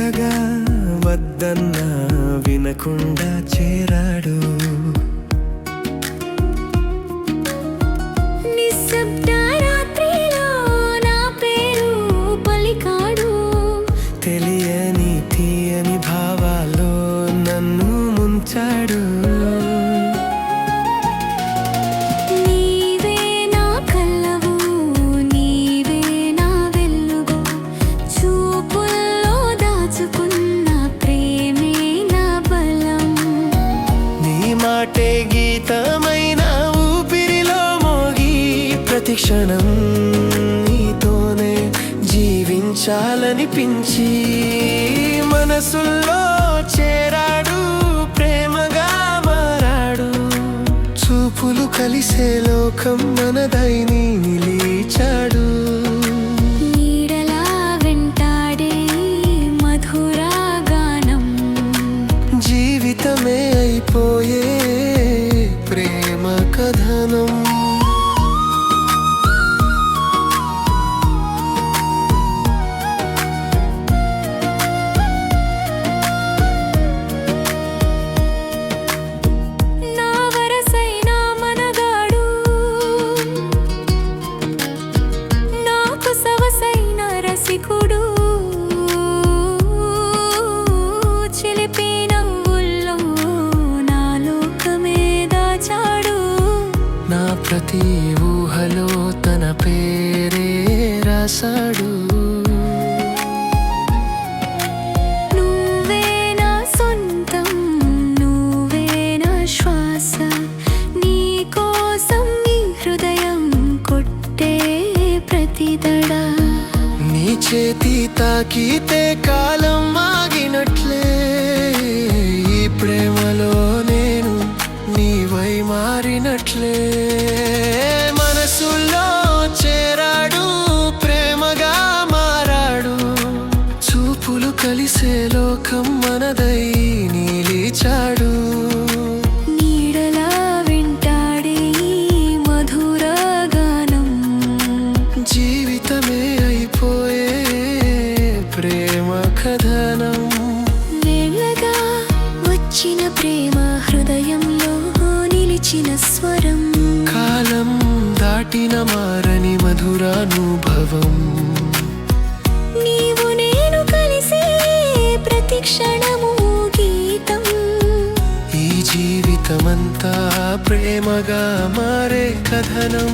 ఎంతగా వద్దన్నా వినకుండా చేరాడు. నిశ్శబ్ద రాత్రిలో నా పేరు పలికాడు. తెలియని తీయని భావాల్లో నన్ను ముంచాడు. మాటే గీతమైన ఊపిరిలో మోగి ప్రతి క్షణం నీతోనే జీవించాలనిపించి మనసుల్లో చేరాడు, ప్రేమగా మారాడు. చూపులు కలిసే లోకం మనదైని నిలిచాడు. జీవితమే అయిపోయే ప్రేమ కథనం. నా వరసైన మనగాడు, నాకు సవసైన రసికుడు. నా ప్రతి ఊహలో తన పేరే రాశాడు. నువ్వే నా సొంతం, నువ్వే నా శ్వాస. నీ కోసం నీ హృదయం కొట్టే ప్రతి దడ. నీ చేతి తాకితే కాలం ఆగినట్లే. ఈ ప్రేమలో నేను నీవై మారినట్లే. మనసులో చేరాడు, ప్రేమగా మారాడు. చూపులు కలిసే లోకం మనదై నిలిచాడు. నీడలా వెంటాడే మధుర గానం. జీవితమే అయిపోయే ప్రేమ కథనం. మెల్లగా వచ్చిన ప్రేమ హృదయంలో నిలిచిన స్వరం. కాలం దాటిన మారని మధురానుభవం. నీవు నేను కలిసే ప్రతి క్షణము గీతం. ఈ జీవితమంతా ప్రేమగా మారే కథనం.